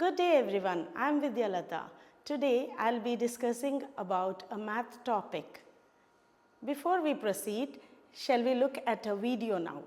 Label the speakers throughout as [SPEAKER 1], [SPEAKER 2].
[SPEAKER 1] Good day everyone, I am Vidyalata. Today I will be discussing about a math topic. Before we proceed, shall we look at a video now?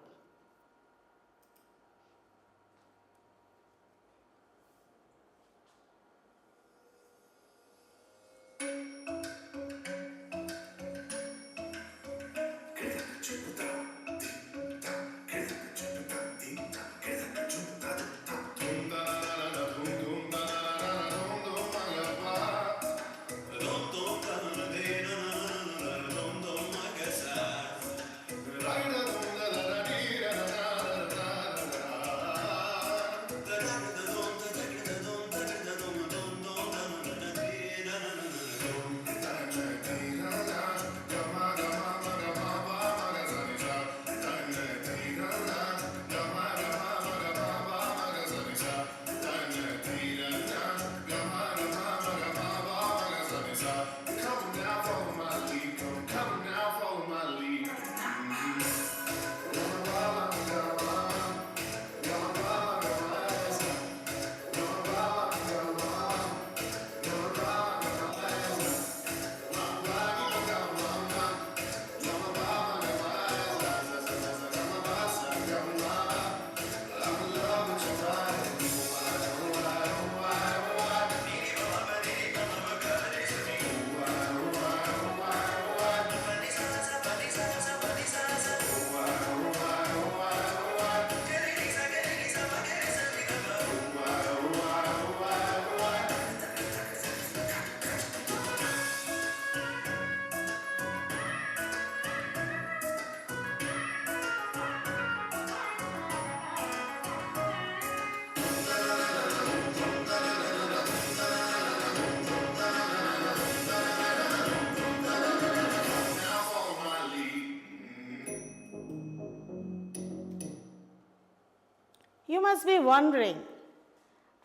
[SPEAKER 1] You must be wondering,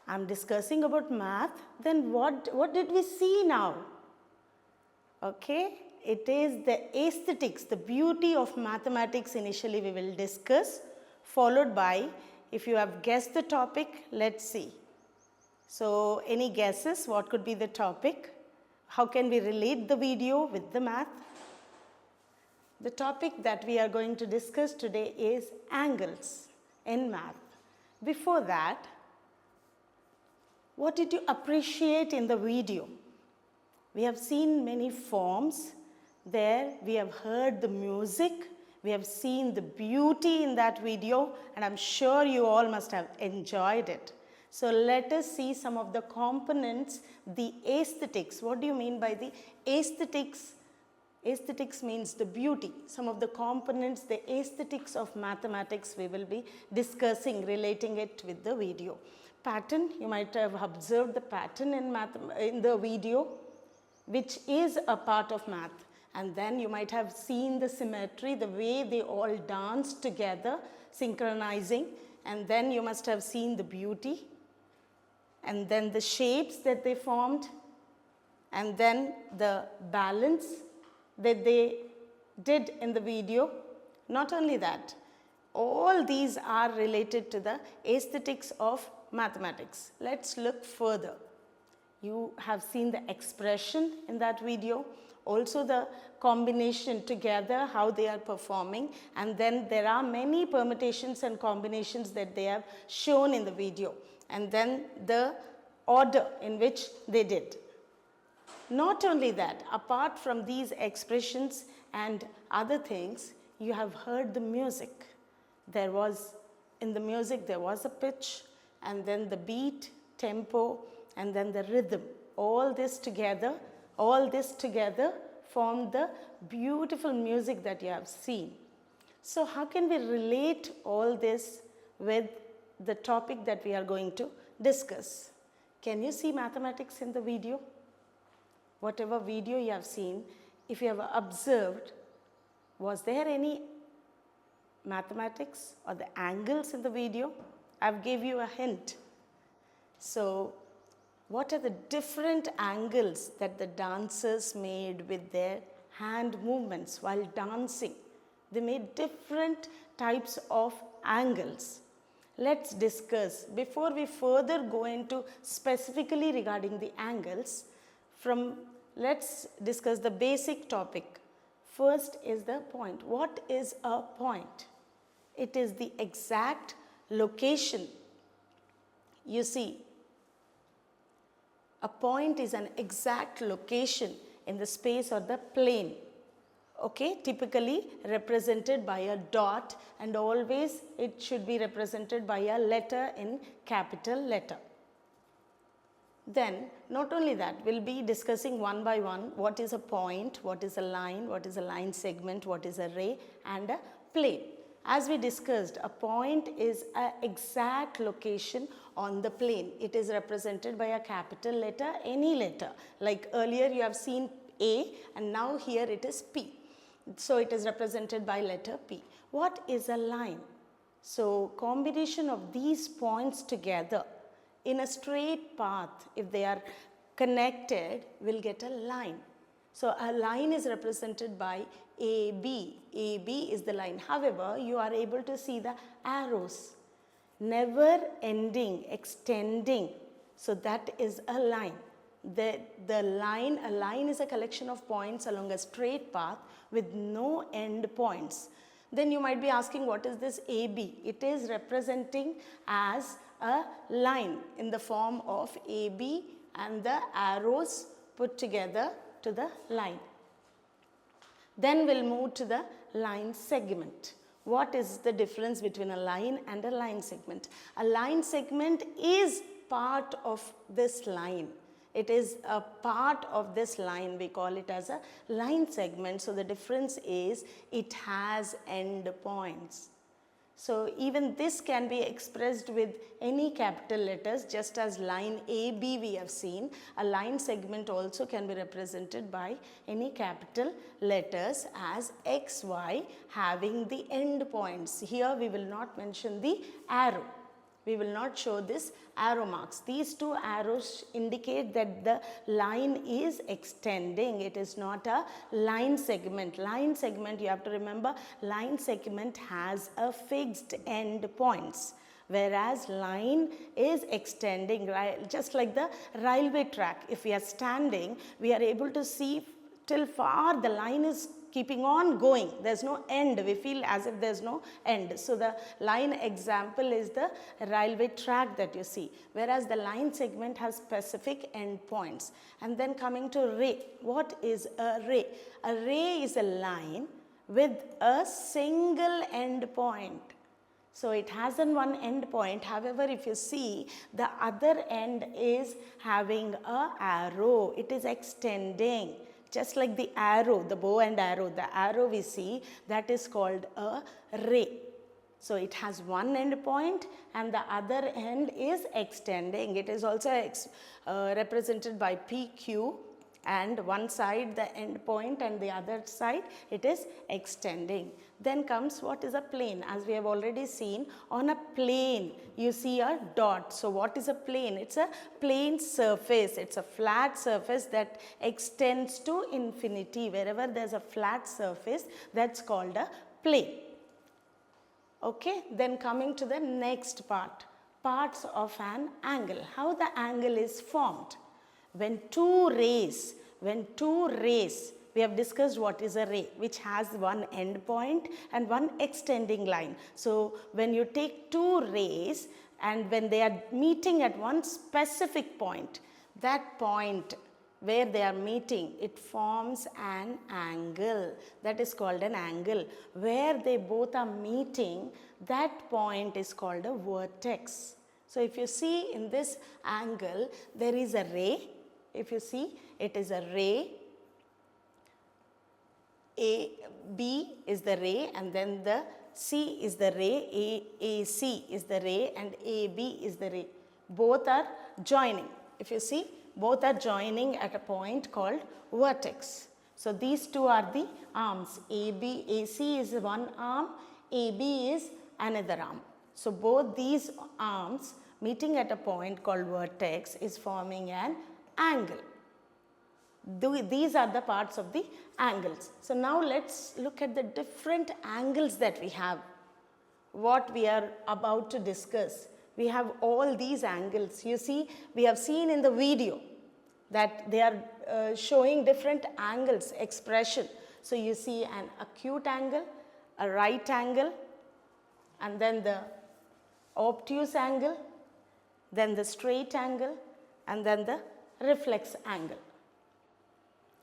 [SPEAKER 1] I am discussing about math, then what did we see now? Okay, it is the aesthetics, the beauty of mathematics initially we will discuss, followed by, if you have guessed the topic, let's see. So, any guesses what could be the topic? How can we relate the video with the math? The topic that we are going to discuss today is angles in math. Before that, what did you appreciate in the video? We have seen many forms there, we have heard the music, we have seen the beauty in that video, and I am sure you all must have enjoyed it. So let us see some of the components, the aesthetics. What do you mean by the aesthetics? Aesthetics means the beauty. Some of the components, the aesthetics of mathematics we will be discussing, relating it with the video. Pattern, you might have observed the pattern in the video, which is a part of math. And then you might have seen the symmetry, the way they all dance together, synchronizing. And then you must have seen the beauty. And then the shapes that they formed. And then the balance that they did in the video. Not only that, all these are related to the aesthetics of mathematics. Let's look further. You have seen the expression in that video, also the combination together, how they are performing, and then there are many permutations and combinations that they have shown in the video, and then the order in which they did. Not only that, apart from these expressions and other things, you have heard the music. In the music there was a pitch, and then the beat, tempo, and then the rhythm. All this together formed the beautiful music that you have seen. So how can we relate all this with the topic that we are going to discuss? Can you see mathematics in the video? Whatever video you have seen, if you have observed, was there any mathematics or the angles in the video? I have gave you a hint. So, what are the different angles that the dancers made with their hand movements while dancing? They made different types of angles. let's discuss, before we further go into specifically regarding the angles, let's discuss the basic topic. First is the point. What is a point? It is the exact location. You see, a point is an exact location in the space or the plane. Okay, typically represented by a dot, and always it should be represented by a letter in capital letter. Then not only that, we'll be discussing one by one what is a point, what is a line, what is a line segment, what is a ray and a plane. As we discussed, a point is an exact location on the plane. It is represented by a capital letter, any letter. Like earlier you have seen A and now here it is P. So it is represented by letter P. What is a line? So combination of these points together in a straight path, if they are connected, will get a line. So a line is represented by AB. AB is the line. However, you are able to see the arrows, never ending, extending. So that is a line. A line is a collection of points along a straight path with no end points. Then you might be asking, what is this AB? It is representing as a line in the form of AB and the arrows put together to the line. Then we'll move to the line segment. What is the difference between a line and a line segment? A line segment is part of this line. It is a part of this line. We call it as a line segment. So the difference is it has end points. So even this can be expressed with any capital letters, just as line AB we have seen. A line segment also can be represented by any capital letters as XY having the end points. Here we will not mention the arrow. We will not show this arrow marks. These two arrows indicate that the line is extending. It is not a line segment. Line segment, you have to remember, line segment has a fixed end points, whereas line is extending, right? Just like the railway track. If we are standing, we are able to see till far the line is keeping on going. There's no end. We feel as if there's no end. So the line example is the railway track that you see, whereas the line segment has specific end points. And then coming to ray. What is a ray? A ray is a line with a single end point. So it has one end point. However, if you see, the other end is having a arrow. It is extending. Just like the arrow, the bow and arrow, the arrow we see, that is called a ray. So it has one end point and the other end is extending. It is also represented by PQ, and one side the end point and the other side it is extending. Then comes what is a plane. As we have already seen, on a plane you see a dot. So what is a plane? It's a plane surface. It's a flat surface that extends to infinity. Wherever there's a flat surface, that's called a plane. Okay, then coming to the next part, parts of an angle. How the angle is formed. When two rays, we have discussed what is a ray, which has one end point and one extending line. So when you take two rays and when they are meeting at one specific point, that point where they are meeting, it forms an angle. That is called an angle. Where they both are meeting, that point is called a vertex. So if you see in this angle, there is a ray. If you see, it is a ray. B is the ray, and then the C is the ray, AC is the ray, and AB is the ray. Both are joining. If you see, both are joining at a point called vertex. So these two are the arms. AC is one arm, AB is another arm. So both these arms meeting at a point called vertex is forming an angle. These are the parts of the angles. So now let's look at the different angles that we have. what we are about to discuss. We have all these angles. You see, we have seen in the video that they are showing different angles, expression. So you see an acute angle, a right angle, and then the obtuse angle, then the straight angle, and then the reflex angle.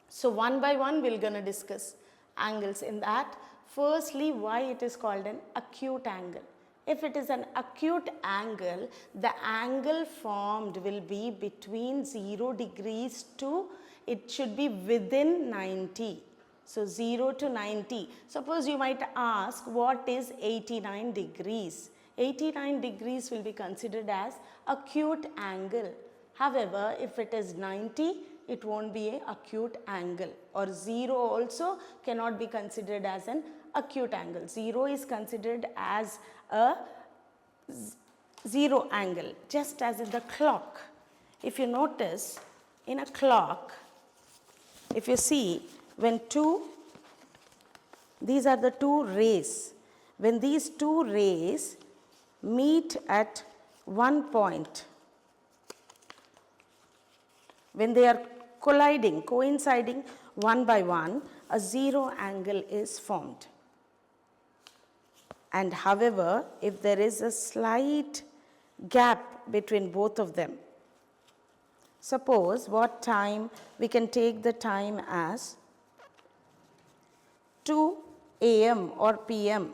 [SPEAKER 1] So one by one we are going to discuss angles in that. Firstly, why it is called an acute angle. If it is an acute angle, the angle formed will be between 0 degrees to, it should be within 90. So 0 to 90. Suppose you might ask, what is 89 degrees? 89 degrees will be considered as acute angle. However, if it is 90, it won't be an acute angle, or 0 also cannot be considered as an acute angle. 0 is considered as a 0 angle, just as in the clock. If you notice, in a clock, if you see, when these are the two rays, when these two rays meet at one point, when they are colliding, coinciding one by one, a 0 angle is formed. And however, if there is a slight gap between both of them, suppose what time, we can take the time as 2 a.m. or p.m.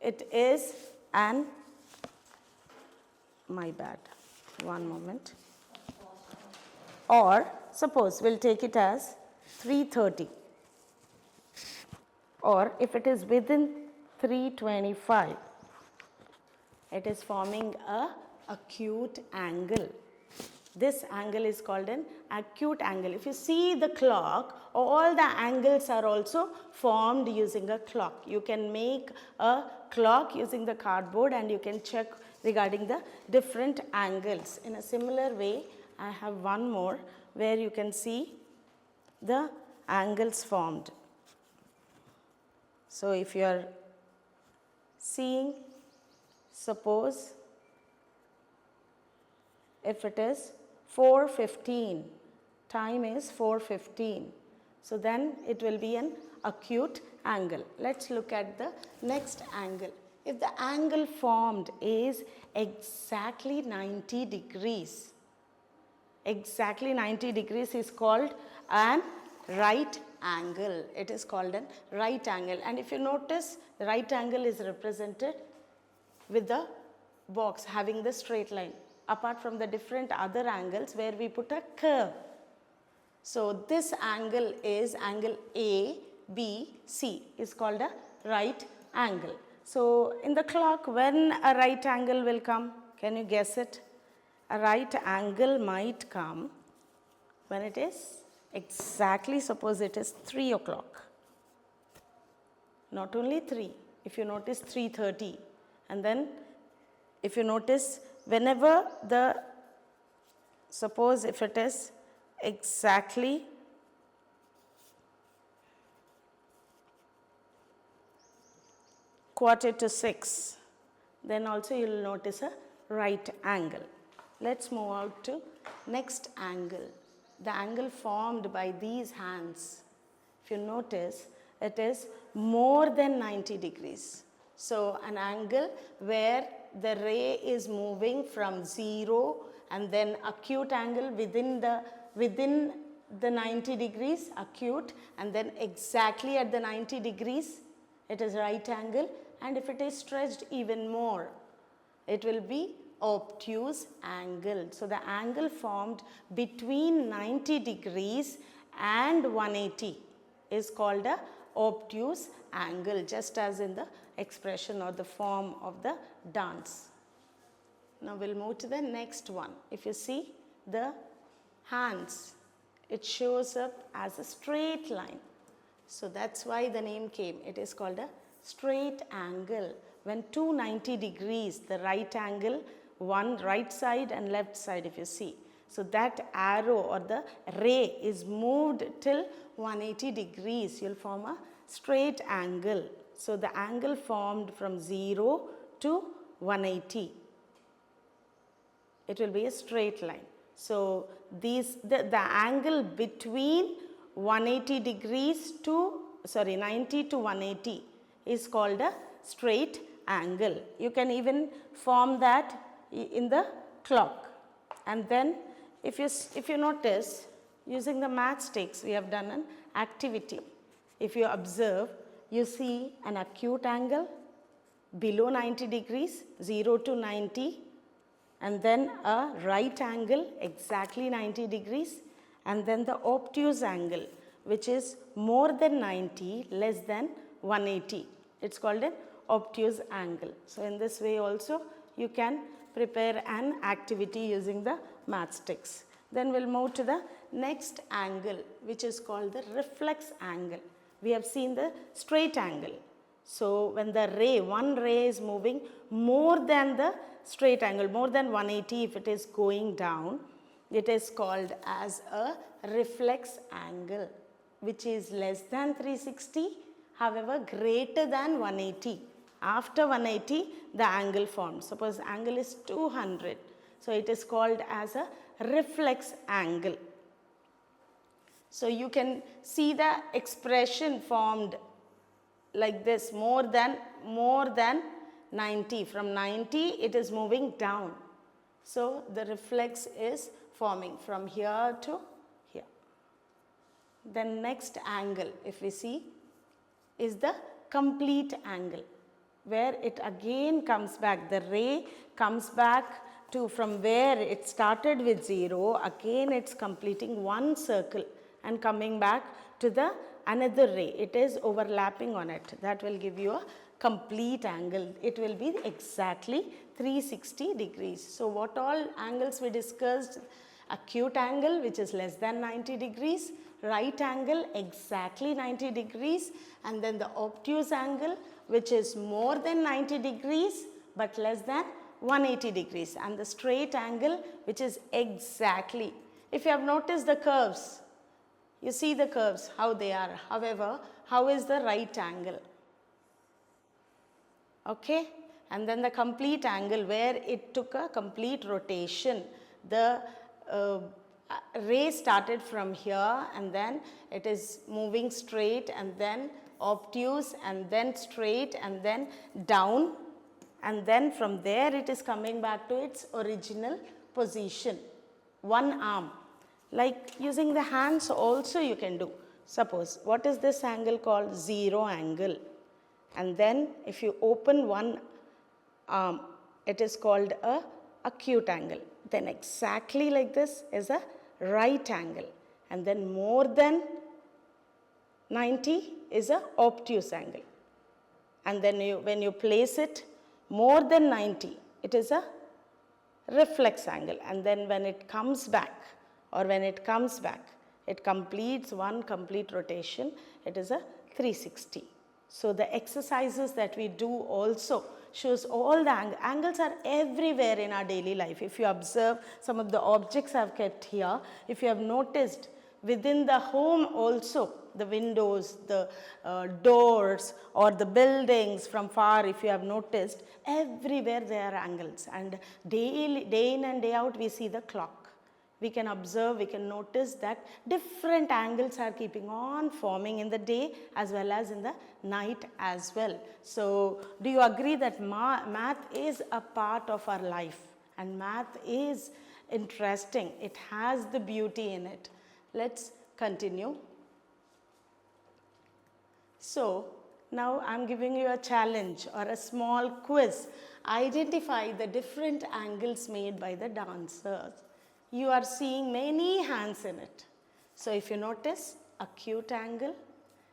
[SPEAKER 1] It is an, my bad, one moment. Or suppose we'll take it as 3:30, or if it is within 3:25, it is forming a acute angle. This angle is called an acute angle. If you see the clock, all the angles are also formed using a clock. You can make a clock using the cardboard and you can check regarding the different angles. In a similar way, I have one more where you can see the angles formed. So if you are seeing, suppose if it is 4:15, time is 4:15. So then it will be an acute angle. Let's look at the next angle. If the angle formed is exactly 90 degrees, exactly 90 degrees is called an right angle. It is called an right angle. And if you notice, the right angle is represented with the box having the straight line, apart from the different other angles where we put a curve. So this angle is angle A, B, C is called a right angle. So in the clock, when a right angle will come, can you guess it? A right angle might come when it is exactly, suppose it is 3 o'clock. Not only 3, if you notice 3:30, and then if you notice whenever the, suppose if it is exactly 5:45, then also you will notice a right angle. Let's move out to next angle. The angle formed by these hands, if you notice, it is more than 90 degrees. So an angle where the ray is moving from 0 and then acute angle within the 90 degrees, acute, and then exactly at the 90 degrees, it is right angle. And if it is stretched even more, it will be obtuse angle. So the angle formed between 90 degrees and 180 is called a obtuse angle, just as in the expression or the form of the dance. Now we'll move to the next one. If you see the hands, it shows up as a straight line. So that's why the name came. It is called a straight angle. When 290 degrees, the right angle, one right side and left side, if you see. So that arrow or the ray is moved till 180 degrees. You'll form a straight angle. So the angle formed from 0 to 180, it will be a straight line. So the angle between 180 degrees to 90 to 180 is called a straight angle. You can even form that in the clock. And then if you notice, using the matchsticks we have done an activity. If you observe, you see an acute angle below 90 degrees, 0 to 90, and then a right angle exactly 90 degrees, and then the obtuse angle which is more than 90, less than 180. It's called an obtuse angle. So in this way also you can prepare an activity using the matchsticks. Then we'll move to the next angle, which is called the reflex angle. We have seen the straight angle. So when the one ray is moving more than the straight angle, more than 180 if it is going down, it is called as a reflex angle, which is less than 360, however greater than 180. After 180, the angle formed. Suppose angle is 200. So it is called as a reflex angle. So you can see the expression formed like this, more than 90. From 90 it is moving down. So the reflex is forming from here to here. Then next angle, if we see, is the complete angle, where it again comes back. The ray comes back to from where it started with 0, again it's completing one circle and coming back to the another ray. It is overlapping on it. That will give you a complete angle. It will be exactly 360 degrees. So what all angles we discussed? Acute angle, which is less than 90 degrees, right angle exactly 90 degrees, and then the obtuse angle, which is more than 90 degrees but less than 180 degrees, and the straight angle, which is exactly. If you have noticed the curves, you see the curves, how they are. However, how is the right angle? Okay, and then the complete angle, where it took a complete rotation. The ray started from here and then it is moving straight and then obtuse and then straight and then down, and then from there it is coming back to its original position. One arm. Like using the hands also you can do. Suppose, what is this angle called? 0 angle. And then if you open one arm, it is called a acute angle. Then exactly like this is a right angle. And then more than 90 is a obtuse angle. And then when you place it more than 90, it is a reflex angle. And then when it comes back, it completes one complete rotation, it is a 360. So the exercises that we do also shows all the angles are everywhere in our daily life. If you observe some of the objects I have kept here, if you have noticed within the home also, the windows, the doors or the buildings from far, if you have noticed, everywhere there are angles, and day in and day out we see the clock. We can observe, we can notice that different angles are keeping on forming in the day as well as in the night as well. So do you agree that math is a part of our life, and math is interesting, it has the beauty in it. Let's continue. So now I am giving you a challenge or a small quiz. Identify the different angles made by the dancers. You are seeing many hands in it. So if you notice, acute angle,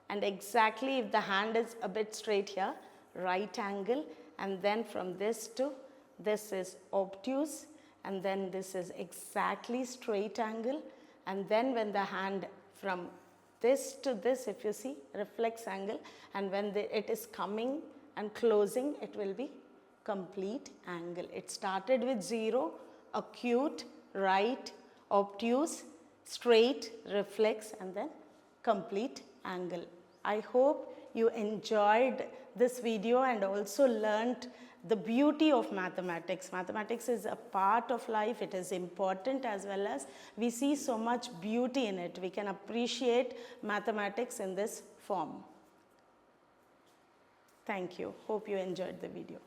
[SPEAKER 1] and exactly if the hand is a bit straight here, right angle, and then from this to this is obtuse, and then this is exactly straight angle, and then when the hand from this to this, if you see, reflex angle, and when it is coming and closing, it will be complete angle. It started with 0, acute, right, obtuse, straight, reflex, and then complete angle. I hope you enjoyed this video and also learnt the beauty of mathematics. Mathematics is a part of life, it is important, as well as we see so much beauty in it. We can appreciate mathematics in this form. Thank you. Hope you enjoyed the video.